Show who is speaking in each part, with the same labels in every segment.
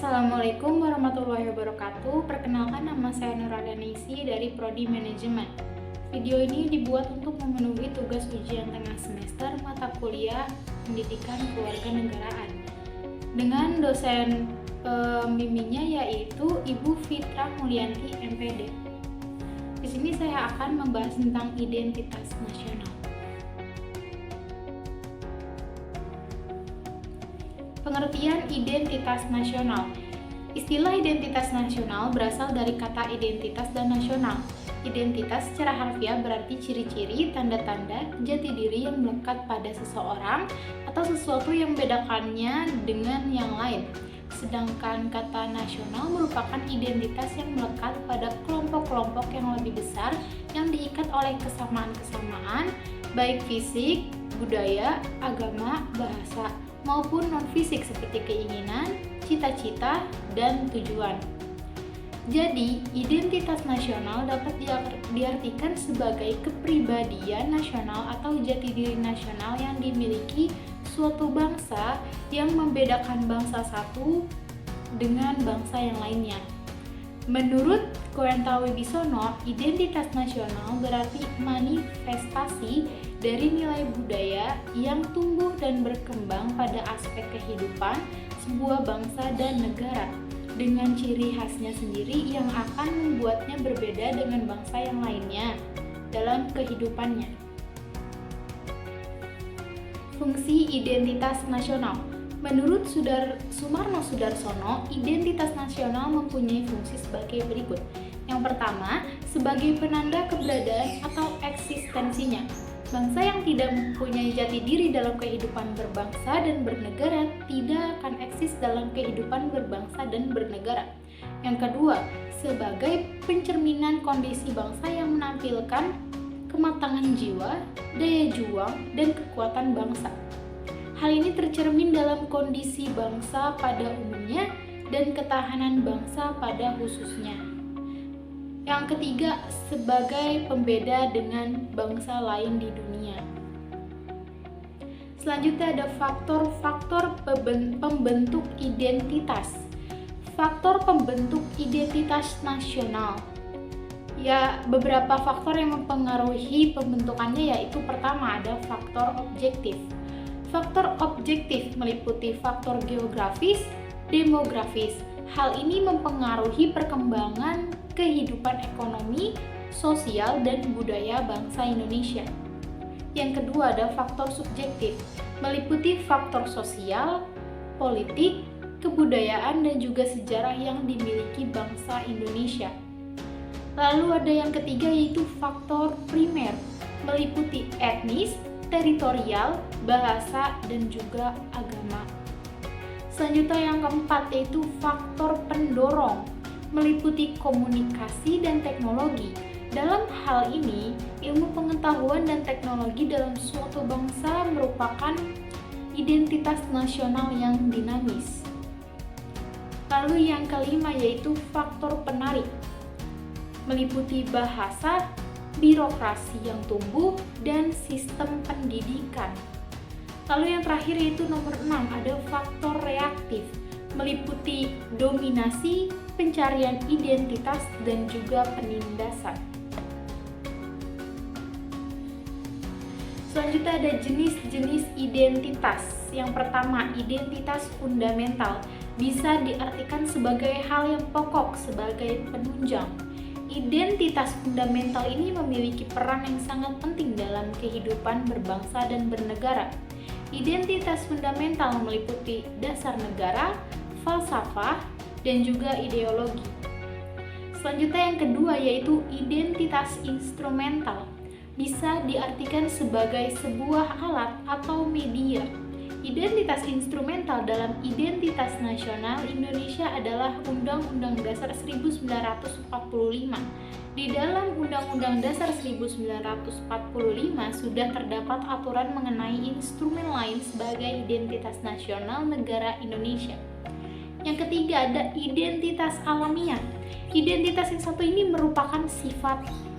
Speaker 1: Assalamualaikum warahmatullahi wabarakatuh. Perkenalkan, nama saya Nuralianisi dari Prodi Manajemen. Video ini dibuat untuk memenuhi tugas ujian tengah semester mata kuliah Pendidikan Kewarganegaraan dengan dosen pembimbingnya yaitu Ibu Fitra Mulyanti MPD. Di sini saya akan membahas tentang identitas nasional. Pengertian identitas nasional. Istilah identitas nasional berasal dari kata identitas dan nasional. Identitas secara harfiah berarti ciri-ciri, tanda-tanda, jati diri yang melekat pada seseorang atau sesuatu yang membedakannya dengan yang lain. Sedangkan kata nasional merupakan identitas yang melekat pada kelompok-kelompok yang lebih besar yang diikat oleh kesamaan-kesamaan baik fisik, budaya, agama, bahasa, maupun non-fisik seperti keinginan, cita-cita, dan tujuan. Jadi, identitas nasional dapat diartikan sebagai kepribadian nasional atau jati diri nasional yang dimiliki suatu bangsa yang membedakan bangsa satu dengan bangsa yang lainnya. Menurut Koenta Wibisono, identitas nasional berarti manifestasi dari nilai budaya yang tumbuh dan berkembang pada aspek kehidupan sebuah bangsa dan negara dengan ciri khasnya sendiri yang akan membuatnya berbeda dengan bangsa yang lainnya dalam kehidupannya. Fungsi identitas nasional. Menurut Sumarno Sudarsono, identitas nasional mempunyai fungsi sebagai berikut. Yang pertama, sebagai penanda keberadaan atau eksistensinya. Bangsa yang tidak mempunyai jati diri dalam kehidupan berbangsa dan bernegara tidak akan eksis dalam kehidupan berbangsa dan bernegara. Yang kedua, sebagai pencerminan kondisi bangsa yang menampilkan kematangan jiwa, daya juang, dan kekuatan bangsa. Hal ini tercermin dalam kondisi bangsa pada umumnya dan ketahanan bangsa pada khususnya. Yang ketiga, sebagai pembeda dengan bangsa lain di dunia. Selanjutnya ada faktor-faktor pembentuk identitas. Faktor pembentuk identitas nasional. Ya, beberapa faktor yang mempengaruhi pembentukannya yaitu pertama ada faktor objektif. Faktor objektif meliputi faktor geografis, demografis. Hal ini mempengaruhi perkembangan kehidupan ekonomi, sosial, dan budaya bangsa Indonesia. Yang kedua ada faktor subjektif, meliputi faktor sosial, politik, kebudayaan, dan juga sejarah yang dimiliki bangsa Indonesia. Lalu ada yang ketiga yaitu faktor primer, meliputi etnis, teritorial, bahasa, dan juga agama. Selanjutnya yang keempat yaitu faktor pendorong, meliputi komunikasi dan teknologi. Dalam hal ini, ilmu pengetahuan dan teknologi dalam suatu bangsa merupakan identitas nasional yang dinamis. Lalu yang kelima yaitu faktor penarik, meliputi bahasa, birokrasi yang tumbuh, dan sistem pendidikan. Lalu yang terakhir yaitu nomor 6 ada faktor reaktif, meliputi dominasi, pencarian identitas, dan juga penindasan. Selanjutnya ada jenis-jenis identitas. Yang pertama, identitas fundamental bisa diartikan sebagai hal yang pokok, sebagai penunjang. Identitas fundamental ini memiliki peran yang sangat penting dalam kehidupan berbangsa dan bernegara. Identitas fundamental meliputi dasar negara, falsafah, dan juga ideologi. Selanjutnya yang kedua yaitu identitas instrumental. Bisa diartikan sebagai sebuah alat atau media. Identitas instrumental dalam identitas nasional Indonesia adalah Undang-Undang Dasar 1945. Di dalam Undang-Undang Dasar 1945 sudah terdapat aturan mengenai instrumen lain sebagai identitas nasional negara Indonesia. Yang ketiga ada identitas alamiah. Identitas yang satu ini merupakan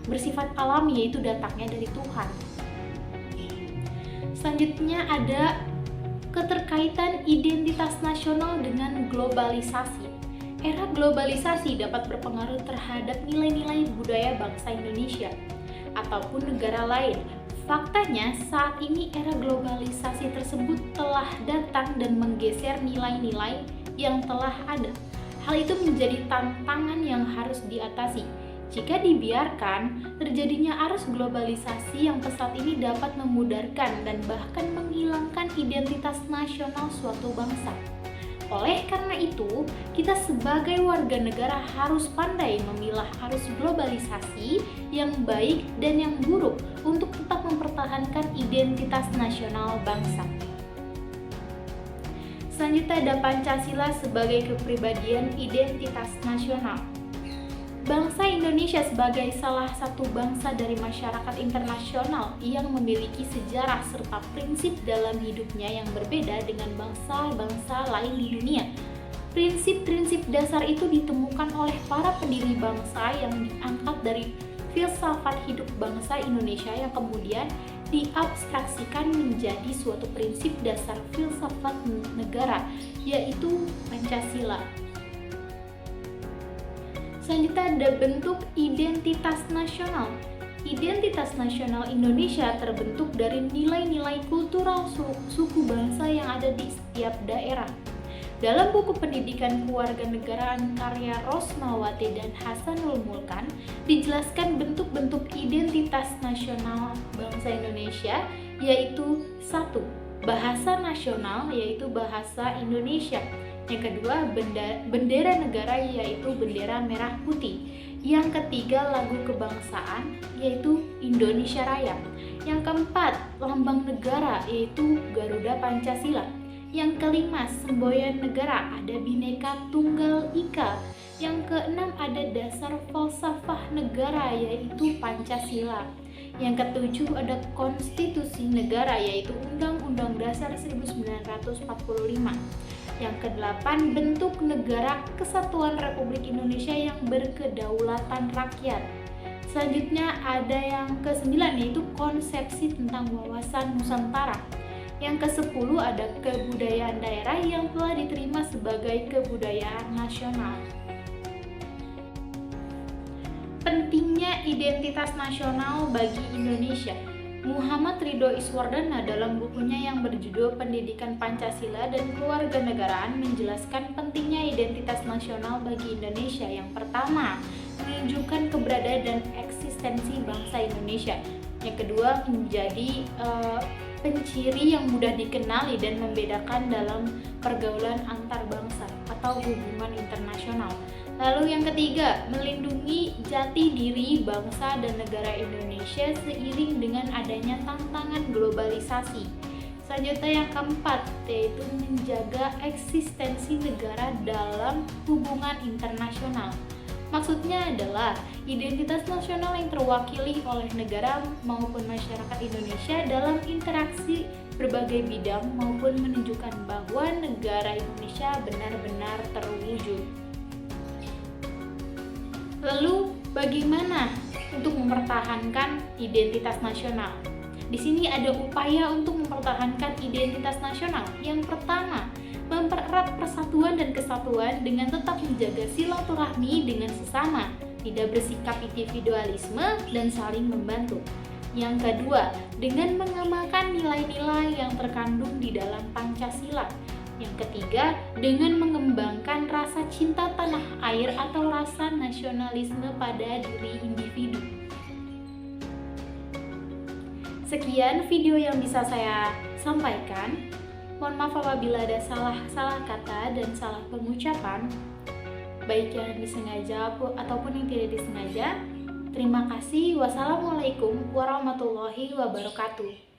Speaker 1: bersifat alami, yaitu datangnya dari Tuhan. Selanjutnya ada keterkaitan identitas nasional dengan globalisasi. era globalisasi dapat berpengaruh terhadap nilai-nilai budaya bangsa Indonesia ataupun negara lain. Faktanya, saat ini era globalisasi tersebut telah datang dan menggeser nilai-nilai yang telah ada. Hal itu menjadi tantangan yang harus diatasi. Jika dibiarkan, terjadinya arus globalisasi yang pesat ini dapat memudarkan dan bahkan menghilangkan identitas nasional suatu bangsa. Oleh karena itu, kita sebagai warga negara harus pandai memilah arus globalisasi yang baik dan yang buruk untuk tetap mempertahankan identitas nasional bangsa. Selanjutnya ada Pancasila sebagai kepribadian identitas nasional. Bangsa Indonesia sebagai salah satu bangsa dari masyarakat internasional yang memiliki sejarah serta prinsip dalam hidupnya yang berbeda dengan bangsa-bangsa lain di dunia. Prinsip-prinsip dasar itu ditemukan oleh para pendiri bangsa yang diangkat dari filsafat hidup bangsa Indonesia yang kemudian diabstraksikan menjadi suatu prinsip dasar filsafat negara, yaitu Pancasila. Selanjutnya ada bentuk identitas nasional. Identitas nasional Indonesia terbentuk dari nilai-nilai kultural suku bangsa yang ada di setiap daerah. Dalam buku pendidikan kewarganegaraan karya Rosmawati dan Hasanul Mulkan, dijelaskan bentuk-bentuk identitas nasional bangsa Indonesia, yaitu 1. Bahasa nasional, yaitu bahasa Indonesia. Yang kedua, bendera negara, yaitu bendera merah putih. Yang ketiga, lagu kebangsaan, yaitu Indonesia Raya. Yang keempat, lambang negara, yaitu Garuda Pancasila. Yang kelima, semboyan negara, ada Bhinneka Tunggal Ika. Yang keenam, ada dasar falsafah negara, yaitu Pancasila. Yang ketujuh, ada konstitusi negara, yaitu Undang-Undang Dasar 1945. Yang kedelapan, bentuk negara kesatuan Republik Indonesia yang berkedaulatan rakyat. Selanjutnya ada yang kesembilan, yaitu konsepsi tentang wawasan Nusantara. Yang kesepuluh ada kebudayaan daerah yang telah diterima sebagai kebudayaan nasional. Pentingnya identitas nasional bagi Indonesia. Muhammad Ridho Iswardana dalam bukunya yang berjudul Pendidikan Pancasila dan Kewarganegaraan menjelaskan pentingnya identitas nasional bagi Indonesia. Yang pertama, menunjukkan keberadaan dan eksistensi bangsa Indonesia. Yang kedua, menjadi penciri yang mudah dikenali dan membedakan dalam pergaulan antar bangsa atau hubungan internasional. Lalu yang ketiga, melindungi jati diri bangsa dan negara Indonesia seiring dengan adanya tantangan globalisasi. Selanjutnya yang keempat, yaitu menjaga eksistensi negara dalam hubungan internasional. Maksudnya adalah identitas nasional yang terwakili oleh negara maupun masyarakat Indonesia dalam interaksi berbagai bidang maupun menunjukkan bahwa negara Indonesia benar-benar terwujud. Lalu bagaimana untuk mempertahankan identitas nasional? Di sini ada upaya untuk mempertahankan identitas nasional. Yang pertama, mempererat persatuan dan kesatuan dengan tetap menjaga silaturahmi dengan sesama, tidak bersikap individualisme dan saling membantu. Yang kedua, dengan mengamalkan nilai-nilai yang terkandung di dalam Pancasila. Yang ketiga, dengan mengembangkan rasa cinta tanah air atau rasa nasionalisme pada diri individu. Sekian video yang bisa saya sampaikan. Mohon maaf apabila ada salah kata dan salah pengucapan, baik yang disengaja ataupun yang tidak disengaja. Terima kasih. Wassalamualaikum warahmatullahi wabarakatuh.